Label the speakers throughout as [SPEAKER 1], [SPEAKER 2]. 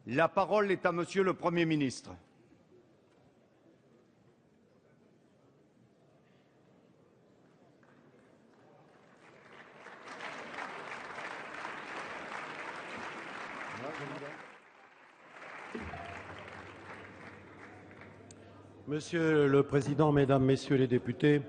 [SPEAKER 1] La parole est à Monsieur le Premier ministre.
[SPEAKER 2] Monsieur le Président, Mesdames, Messieurs les députés,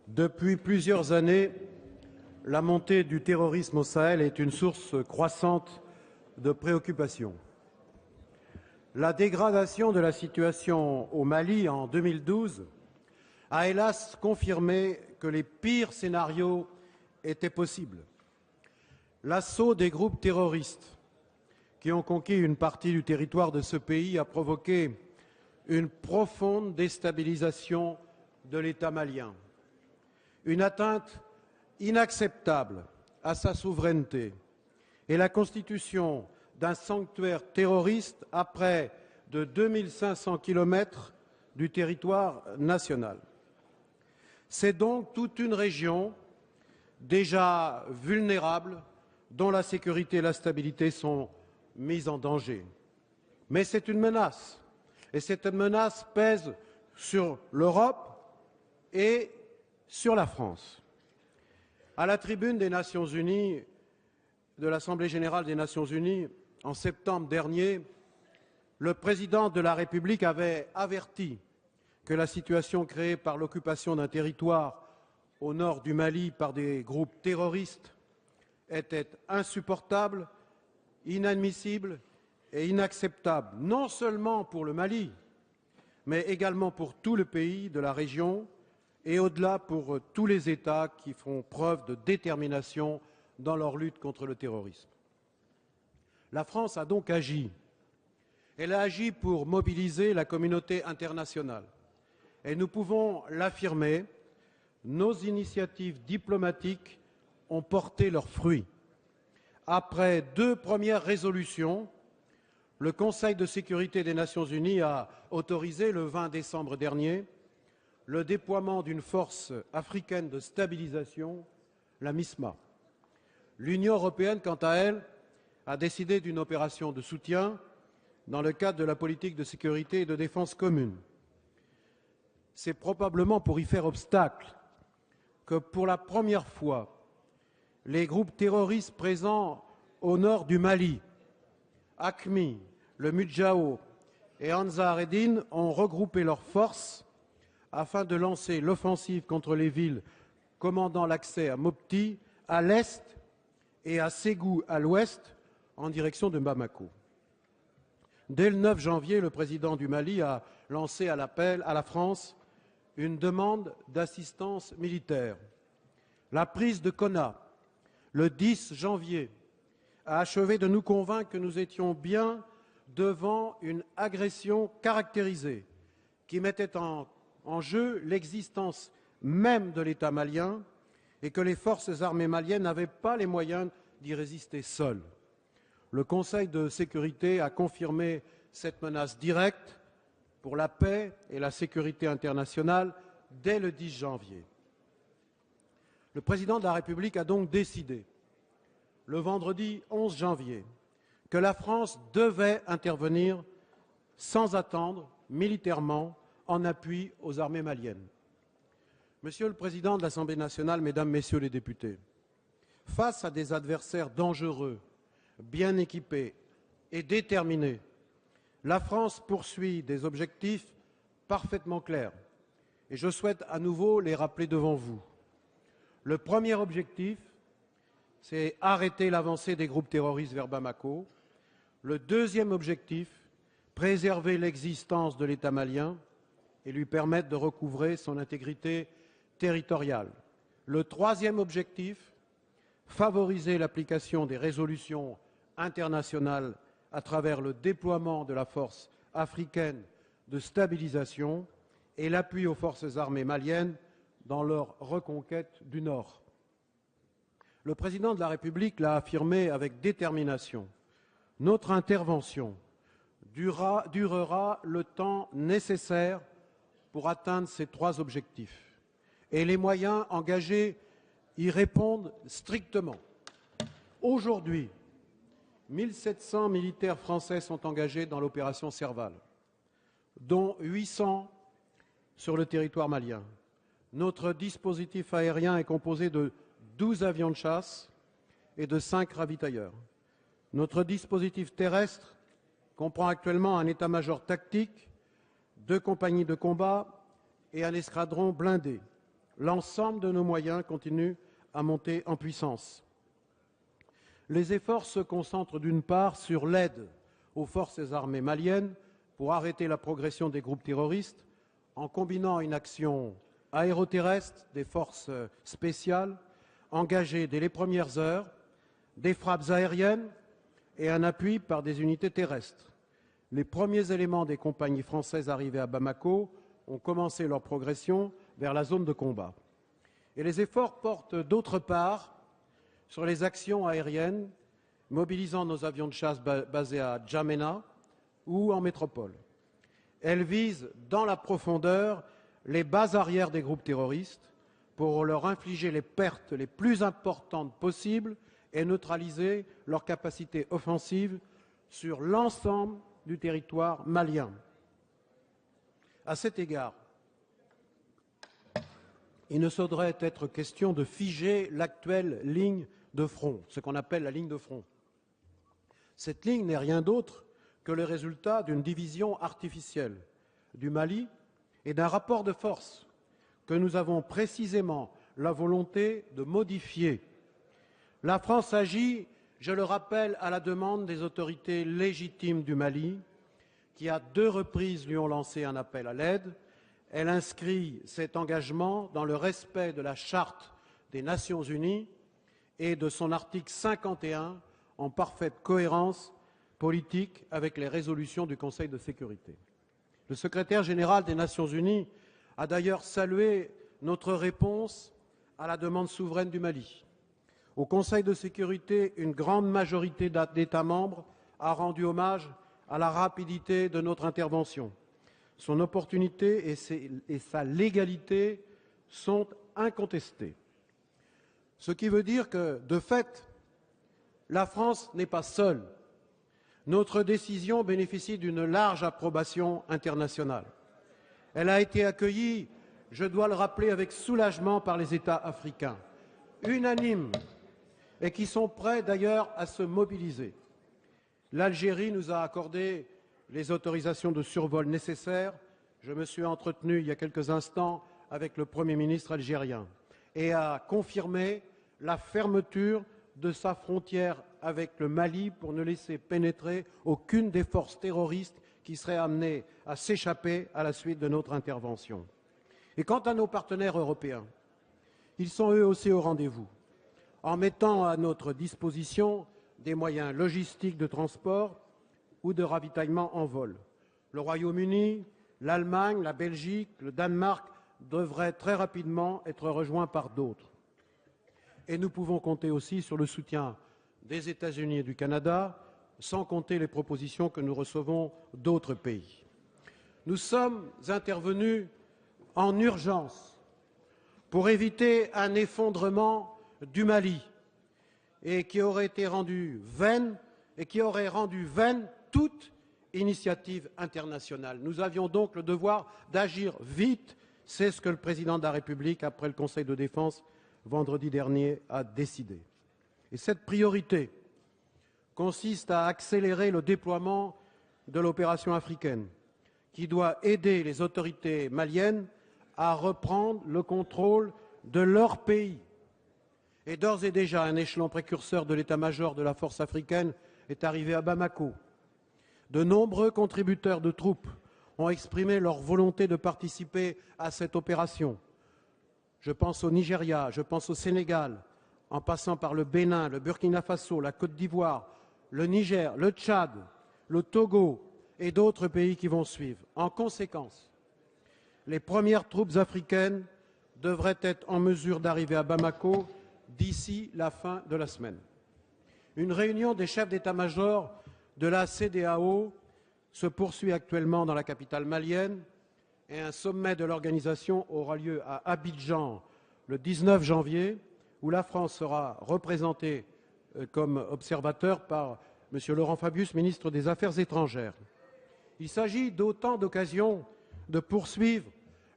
[SPEAKER 2] depuis plusieurs années, la montée du terrorisme au Sahel est une source croissante de préoccupation. La dégradation de la situation au Mali en 2012 a hélas confirmé que les pires scénarios étaient possibles. L'assaut des groupes terroristes qui ont conquis une partie du territoire de ce pays a provoqué une profonde déstabilisation de l'État malien, une atteinte inacceptable à sa souveraineté et la constitution d'un sanctuaire terroriste à près de 2500 kilomètres du territoire national. C'est donc toute une région déjà vulnérable dont la sécurité et la stabilité sont mises en danger. Mais c'est une menace. Et cette menace pèse sur l'Europe et sur la France. À la tribune des Nations Unies, de l'Assemblée générale des Nations Unies, en septembre dernier, le président de la République avait averti que la situation créée par l'occupation d'un territoire au nord du Mali par des groupes terroristes était insupportable, inadmissible et inacceptable, non seulement pour le Mali, mais également pour tout le pays de la région et au-delà pour tous les États qui font preuve de détermination dans leur lutte contre le terrorisme. La France a donc agi. Elle a agi pour mobiliser la communauté internationale. Et nous pouvons l'affirmer, nos initiatives diplomatiques ont porté leurs fruits. Après 2 premières résolutions, le Conseil de sécurité des Nations Unies a autorisé le 20 décembre dernier le déploiement d'une force africaine de stabilisation, la MISMA. L'Union européenne, quant à elle, a décidé d'une opération de soutien dans le cadre de la politique de sécurité et de défense commune. C'est probablement pour y faire obstacle que pour la première fois, les groupes terroristes présents au nord du Mali, AQMI, le Mudjahou et Ansar Eddine ont regroupé leurs forces afin de lancer l'offensive contre les villes commandant l'accès à Mopti à l'est et à Ségou à l'ouest en direction de Bamako. Dès le 9 janvier, le président du Mali a lancé à l'appel à la France une demande d'assistance militaire. La prise de Konna, le 10 janvier, a achevé de nous convaincre que nous étions bien devant une agression caractérisée qui mettait en jeu l'existence même de l'État malien et que les forces armées maliennes n'avaient pas les moyens d'y résister seules. Le Conseil de sécurité a confirmé cette menace directe pour la paix et la sécurité internationale dès le 10 janvier. Le président de la République a donc décidé, le vendredi 11 janvier, que la France devait intervenir sans attendre, militairement, en appui aux armées maliennes. Monsieur le Président de l'Assemblée nationale, Mesdames, Messieurs les députés, face à des adversaires dangereux, bien équipés et déterminés, la France poursuit des objectifs parfaitement clairs. Et je souhaite à nouveau les rappeler devant vous. Le premier objectif, c'est arrêter l'avancée des groupes terroristes vers Bamako. Le deuxième objectif, préserver l'existence de l'État malien et lui permettre de recouvrer son intégrité territoriale. Le troisième objectif, favoriser l'application des résolutions internationales à travers le déploiement de la force africaine de stabilisation et l'appui aux forces armées maliennes dans leur reconquête du Nord. Le président de la République l'a affirmé avec détermination. Notre intervention durera le temps nécessaire pour atteindre ces 3 objectifs. Et les moyens engagés y répondent strictement. Aujourd'hui, 1700 militaires français sont engagés dans l'opération Serval, dont 800 sur le territoire malien. Notre dispositif aérien est composé de 12 avions de chasse et de 5 ravitailleurs. Notre dispositif terrestre comprend actuellement un état-major tactique, 2 compagnies de combat et un escadron blindé. L'ensemble de nos moyens continue à monter en puissance. Les efforts se concentrent d'une part sur l'aide aux forces armées maliennes pour arrêter la progression des groupes terroristes en combinant une action aéroterrestre des forces spéciales engagées dès les premières heures, des frappes aériennes et un appui par des unités terrestres. Les premiers éléments des compagnies françaises arrivées à Bamako ont commencé leur progression vers la zone de combat. Et les efforts portent d'autre part sur les actions aériennes, mobilisant nos avions de chasse basés à Djamena ou en métropole. Elles visent dans la profondeur les bases arrières des groupes terroristes pour leur infliger les pertes les plus importantes possibles et neutraliser leur capacité offensive sur l'ensemble du territoire malien. À cet égard, il ne saurait être question de figer l'actuelle ligne de front, ce qu'on appelle la ligne de front. Cette ligne n'est rien d'autre que le résultat d'une division artificielle du Mali et d'un rapport de force que nous avons précisément la volonté de modifier. La France agit, je le rappelle, à la demande des autorités légitimes du Mali, qui à 2 reprises lui ont lancé un appel à l'aide. Elle inscrit cet engagement dans le respect de la Charte des Nations Unies et de son article 51, en parfaite cohérence politique avec les résolutions du Conseil de sécurité. Le secrétaire général des Nations Unies a d'ailleurs salué notre réponse à la demande souveraine du Mali. Au Conseil de sécurité, une grande majorité d'États membres a rendu hommage à la rapidité de notre intervention. Son opportunité et sa légalité sont incontestées. Ce qui veut dire que, de fait, la France n'est pas seule. Notre décision bénéficie d'une large approbation internationale. Elle a été accueillie, je dois le rappeler, avec soulagement par les États africains, unanimes, et qui sont prêts d'ailleurs à se mobiliser. L'Algérie nous a accordé les autorisations de survol nécessaires. Je me suis entretenu il y a quelques instants avec le Premier ministre algérien et a confirmé la fermeture de sa frontière avec le Mali pour ne laisser pénétrer aucune des forces terroristes qui seraient amenées à s'échapper à la suite de notre intervention. Et quant à nos partenaires européens, ils sont eux aussi au rendez-vous, en mettant à notre disposition des moyens logistiques de transport ou de ravitaillement en vol. Le Royaume-Uni, l'Allemagne, la Belgique, le Danemark devraient très rapidement être rejoints par d'autres. Et nous pouvons compter aussi sur le soutien des États-Unis et du Canada, sans compter les propositions que nous recevons d'autres pays. Nous sommes intervenus en urgence pour éviter un effondrement du Mali et qui aurait été rendu vaine et qui aurait rendu vaine toute initiative internationale. Nous avions donc le devoir d'agir vite. C'est ce que le président de la République, après le Conseil de défense, vendredi dernier, a décidé. Et cette priorité consiste à accélérer le déploiement de l'opération africaine, qui doit aider les autorités maliennes à reprendre le contrôle de leur pays. Et d'ores et déjà, un échelon précurseur de l'état-major de la force africaine est arrivé à Bamako. De nombreux contributeurs de troupes ont exprimé leur volonté de participer à cette opération. Je pense au Nigeria, je pense au Sénégal, en passant par le Bénin, le Burkina Faso, la Côte d'Ivoire, le Niger, le Tchad, le Togo et d'autres pays qui vont suivre. En conséquence, les premières troupes africaines devraient être en mesure d'arriver à Bamako d'ici la fin de la semaine. Une réunion des chefs d'état-major de la CEDEAO se poursuit actuellement dans la capitale malienne et un sommet de l'organisation aura lieu à Abidjan le 19 janvier où la France sera représentée comme observateur par Monsieur Laurent Fabius, ministre des Affaires étrangères. Il s'agit d'autant d'occasions de poursuivre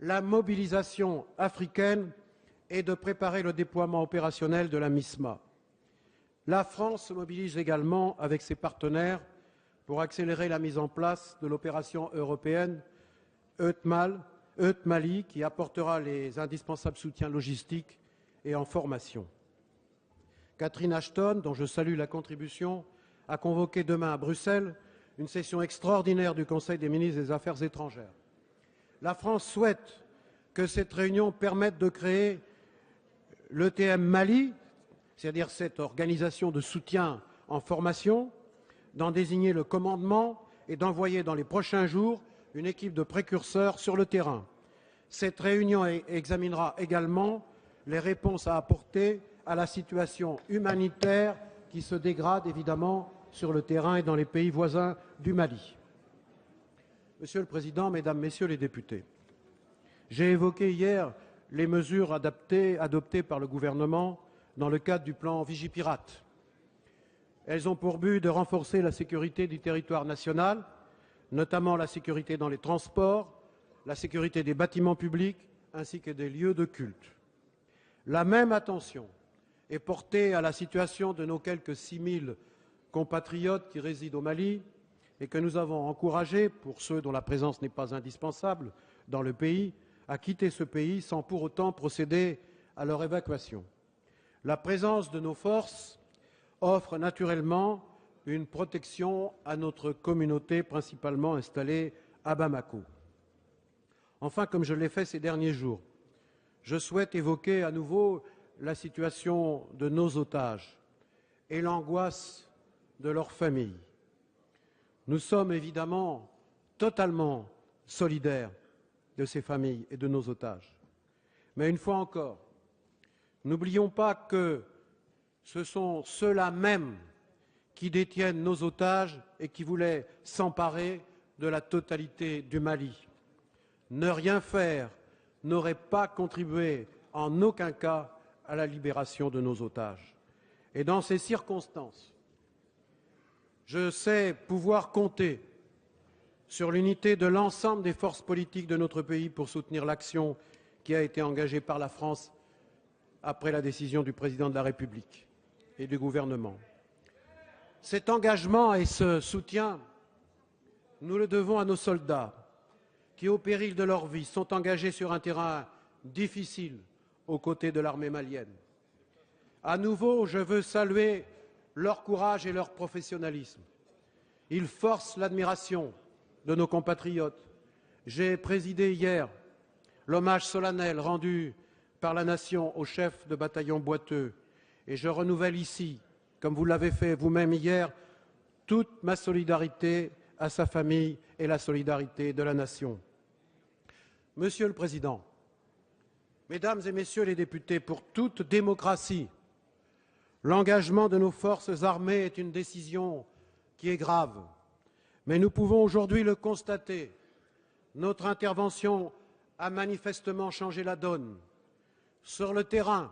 [SPEAKER 2] la mobilisation africaine et de préparer le déploiement opérationnel de la MISMA. La France se mobilise également avec ses partenaires pour accélérer la mise en place de l'opération européenne EUTMALI qui apportera les indispensables soutiens logistiques et en formation. Catherine Ashton, dont je salue la contribution, a convoqué demain à Bruxelles une session extraordinaire du Conseil des ministres des Affaires étrangères. La France souhaite que cette réunion permette de créer l'ETM Mali, c'est-à-dire cette organisation de soutien en formation, d'en désigner le commandement et d'envoyer dans les prochains jours une équipe de précurseurs sur le terrain. Cette réunion examinera également les réponses à apporter à la situation humanitaire qui se dégrade évidemment sur le terrain et dans les pays voisins du Mali. Monsieur le Président, Mesdames, Messieurs les députés, j'ai évoqué hier les mesures adoptées par le gouvernement dans le cadre du plan Vigipirate. Elles ont pour but de renforcer la sécurité du territoire national, notamment la sécurité dans les transports, la sécurité des bâtiments publics ainsi que des lieux de culte. La même attention est portée à la situation de nos quelques 6 000 compatriotes qui résident au Mali et que nous avons encouragés, pour ceux dont la présence n'est pas indispensable dans le pays, à quitter ce pays sans pour autant procéder à leur évacuation. La présence de nos forces offre naturellement une protection à notre communauté principalement installée à Bamako. Enfin, comme je l'ai fait ces derniers jours, je souhaite évoquer à nouveau la situation de nos otages et l'angoisse de leurs familles. Nous sommes évidemment totalement solidaires de ces familles et de nos otages. Mais une fois encore, n'oublions pas que ce sont ceux-là même qui détiennent nos otages et qui voulaient s'emparer de la totalité du Mali. Ne rien faire n'aurait pas contribué en aucun cas à la libération de nos otages. Et dans ces circonstances, je sais pouvoir compter sur l'unité de l'ensemble des forces politiques de notre pays pour soutenir l'action qui a été engagée par la France après la décision du Président de la République et du gouvernement. Cet engagement et ce soutien, nous le devons à nos soldats qui, au péril de leur vie, sont engagés sur un terrain difficile aux côtés de l'armée malienne. À nouveau, je veux saluer leur courage et leur professionnalisme. Ils forcent l'admiration de nos compatriotes. J'ai présidé hier l'hommage solennel rendu par la Nation au chef de bataillon Boiteux et je renouvelle ici, comme vous l'avez fait vous-même hier, toute ma solidarité à sa famille et la solidarité de la Nation. Monsieur le Président, Mesdames et Messieurs les députés, pour toute démocratie, l'engagement de nos forces armées est une décision qui est grave. Mais nous pouvons aujourd'hui le constater. Notre intervention a manifestement changé la donne. Sur le terrain,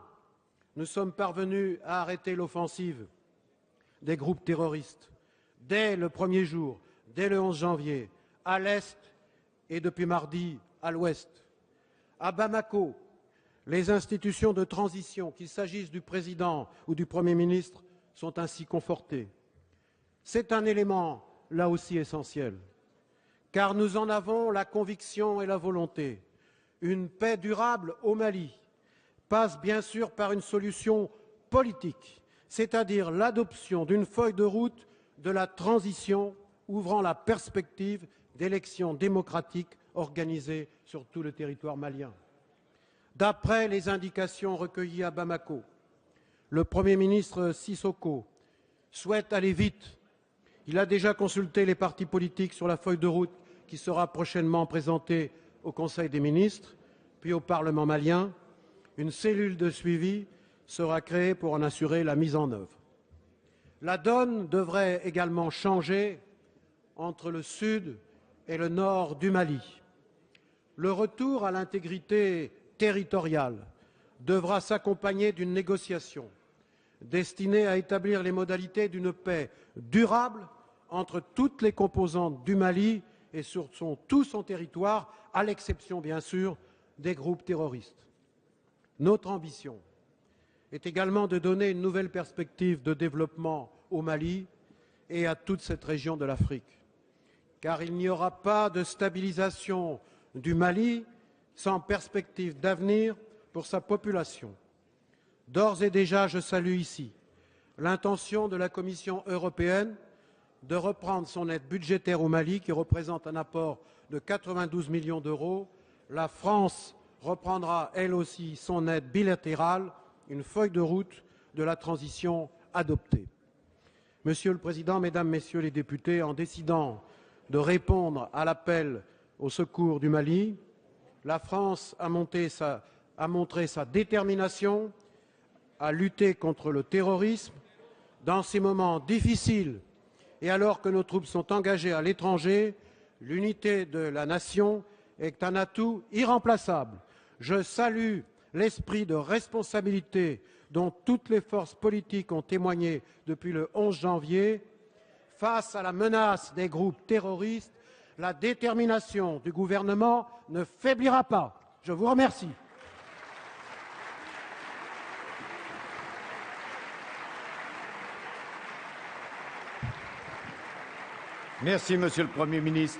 [SPEAKER 2] nous sommes parvenus à arrêter l'offensive des groupes terroristes dès le premier jour, dès le 11 janvier, à l'est et depuis mardi à l'ouest. À Bamako, les institutions de transition, qu'il s'agisse du président ou du Premier ministre, sont ainsi confortées. C'est un élément, là aussi, essentiel, car nous en avons la conviction et la volonté. Une paix durable au Mali passe bien sûr par une solution politique, c'est-à-dire l'adoption d'une feuille de route de la transition ouvrant la perspective d'élections démocratiques organisées sur tout le territoire malien. D'après les indications recueillies à Bamako, le Premier ministre Sissoko souhaite aller vite. Il a déjà consulté les partis politiques sur la feuille de route qui sera prochainement présentée au Conseil des ministres, puis au Parlement malien. Une cellule de suivi sera créée pour en assurer la mise en œuvre. La donne devrait également changer entre le sud et le nord du Mali. Le retour à l'intégrité territoriale devra s'accompagner d'une négociation. destiné à établir les modalités d'une paix durable entre toutes les composantes du Mali et sur tout son territoire, à l'exception bien sûr des groupes terroristes. Notre ambition est également de donner une nouvelle perspective de développement au Mali et à toute cette région de l'Afrique. Car il n'y aura pas de stabilisation du Mali sans perspective d'avenir pour sa population. D'ores et déjà, je salue ici l'intention de la Commission européenne de reprendre son aide budgétaire au Mali, qui représente un apport de 92 millions d'euros. La France reprendra, elle aussi, son aide bilatérale, une feuille de route de la transition adoptée. Monsieur le Président, Mesdames, Messieurs les députés, en décidant de répondre à l'appel au secours du Mali, la France a montré sa détermination à lutter contre le terrorisme dans ces moments difficiles et alors que nos troupes sont engagées à l'étranger. L'unité de la nation est un atout irremplaçable. Je salue l'esprit de responsabilité dont toutes les forces politiques ont témoigné depuis le 11 janvier. Face à la menace des groupes terroristes, la détermination du gouvernement ne faiblira pas. Je vous remercie.
[SPEAKER 1] Merci, Monsieur le Premier ministre.